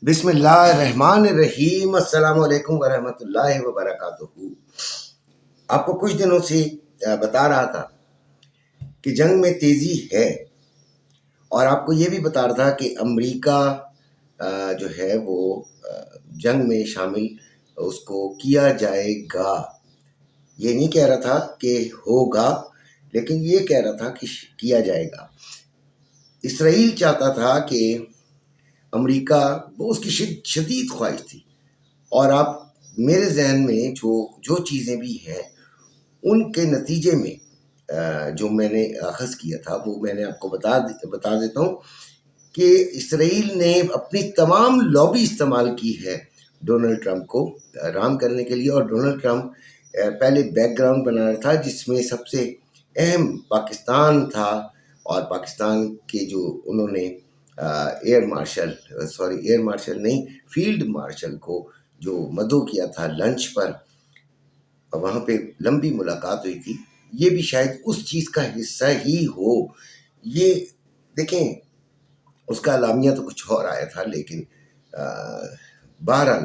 بسم اللہ الرحمن الرحیم، السلام علیکم ورحمۃ اللہ وبرکاتہ۔ آپ کو کچھ دنوں سے بتا رہا تھا کہ جنگ میں تیزی ہے، اور آپ کو یہ بھی بتا رہا تھا کہ امریکہ جو ہے وہ جنگ میں شامل اس کو کیا جائے گا۔ یہ نہیں کہہ رہا تھا کہ ہوگا، لیکن یہ کہہ رہا تھا کہ کیا جائے گا۔ اسرائیل چاہتا تھا کہ امریکہ، وہ اس کی شدید خواہش تھی، اور آپ میرے ذہن میں جو چیزیں بھی ہیں ان کے نتیجے میں جو میں نے اخذ کیا تھا وہ میں نے آپ کو بتا دیتا ہوں کہ اسرائیل نے اپنی تمام لابی استعمال کی ہے ڈونلڈ ٹرمپ کو رام کرنے کے لیے، اور ڈونلڈ ٹرمپ پہلے بیک گراؤنڈ بنا رہا تھا جس میں سب سے اہم پاکستان تھا، اور پاکستان کے جو انہوں نے ایئر مارشل نہیں، فیلڈ مارشل کو جو مدعو کیا تھا لنچ پر، وہاں پہ لمبی ملاقات ہوئی تھی، یہ بھی شاید اس چیز کا حصہ ہی ہو۔ یہ دیکھیں، اس کا اعلامیہ تو کچھ اور آیا تھا، لیکن بہرحال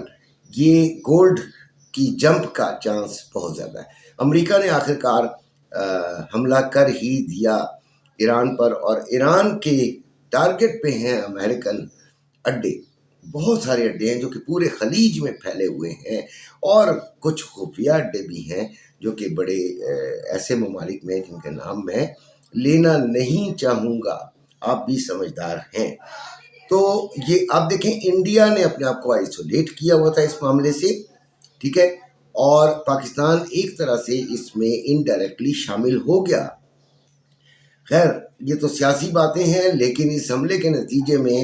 یہ گولڈ کی جمپ کا چانس بہت زیادہ ہے۔ امریکہ نے آخرکار حملہ کر ہی دیا ایران پر، اور ایران کے ٹارگٹ پہ ہیں امریکن اڈے، بہت سارے اڈے ہیں جو کہ پورے خلیج میں پھیلے ہوئے ہیں، اور کچھ خفیہ اڈے بھی ہیں جو کہ بڑے ایسے ممالک میں جن کے نام میں لینا نہیں چاہوں گا، آپ بھی سمجھدار ہیں۔ تو یہ آپ دیکھیں، انڈیا نے اپنے آپ کو آئسولیٹ کیا ہوا تھا اس معاملے سے، ٹھیک ہے، اور پاکستان ایک طرح سے اس میں انڈائریکٹلی شامل ہو گیا۔ خیر، یہ تو سیاسی باتیں ہیں، لیکن اس حملے کے نتیجے میں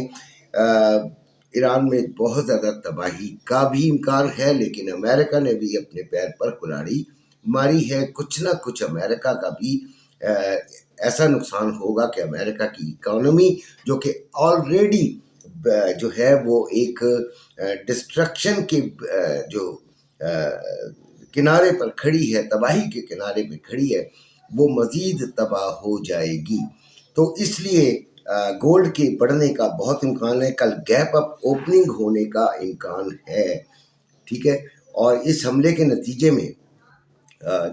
ایران میں بہت زیادہ تباہی کا بھی امکان ہے، لیکن امریکہ نے بھی اپنے پیر پر کلاڑی ماری ہے۔ کچھ نہ کچھ امریکہ کا بھی ایسا نقصان ہوگا کہ امریکہ کی اکانومی، جو کہ آلریڈی جو ہے وہ ایک ڈسٹرکشن کے جو کنارے پر کھڑی ہے، تباہی کے کنارے پہ کھڑی ہے، وہ مزید تباہ ہو جائے گی۔ تو اس لیے گولڈ کے بڑھنے کا بہت امکان ہے، کل گیپ اپ اوپننگ ہونے کا امکان ہے، ٹھیک ہے، اور اس حملے کے نتیجے میں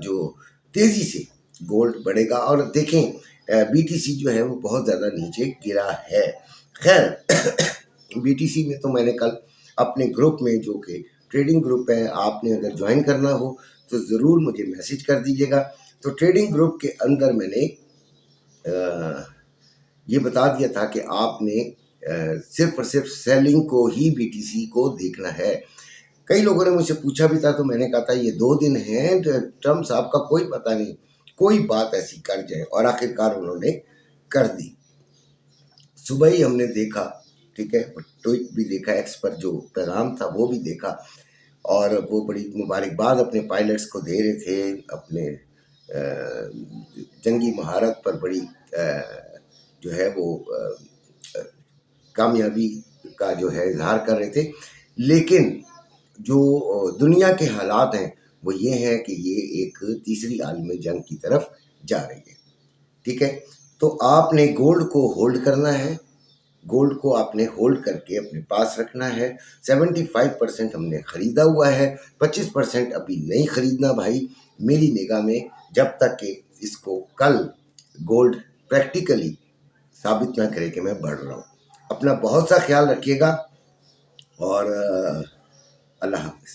جو تیزی سے گولڈ بڑھے گا، اور دیکھیں بی ٹی سی جو ہے وہ بہت زیادہ نیچے گرا ہے۔ خیر، بی ٹی سی میں تو میں نے کل اپنے گروپ میں، جو کہ ٹریڈنگ گروپ ہے، آپ نے اگر جوائن کرنا ہو تو ضرور مجھے میسج کر دیجیے گا۔ تو ٹریڈنگ گروپ کے اندر میں نے یہ بتا دیا تھا کہ آپ نے صرف اور صرف سیلنگ کو ہی بی ٹی سی کو دیکھنا ہے۔ کئی لوگوں نے مجھ سے پوچھا بھی تھا، تو میں نے کہا تھا یہ 2 دن ہیں، ٹرمپ صاحب کا کوئی پتہ نہیں، کوئی بات ایسی کر جائے، اور آخرکار انہوں نے کر دی۔ صبح ہی ہم نے دیکھا، ٹھیک ہے، ٹویٹ بھی دیکھا، ایکس پر جو پیغام تھا وہ بھی دیکھا، اور وہ بڑی مبارکباد اپنے پائلٹس کو دے رہے تھے، اپنے جنگی مہارت پر بڑی جو ہے وہ کامیابی کا جو ہے اظہار کر رہے تھے، لیکن جو دنیا کے حالات ہیں وہ یہ ہے کہ یہ ایک تیسری عالمی جنگ کی طرف جا رہی ہے، ٹھیک ہے۔ تو آپ نے گولڈ کو ہولڈ کرنا ہے، گولڈ کو آپ نے ہولڈ کر کے اپنے پاس رکھنا ہے۔ 75% ہم نے خریدا ہوا ہے، 25% ابھی نہیں خریدنا بھائی، میری نگاہ میں، جب تک کہ اس کو کل گولڈ پریکٹیکلی ثابت نہ کرے کہ میں بڑھ رہا ہوں۔ اپنا بہت سا خیال رکھیے گا، اور اللہ حافظ۔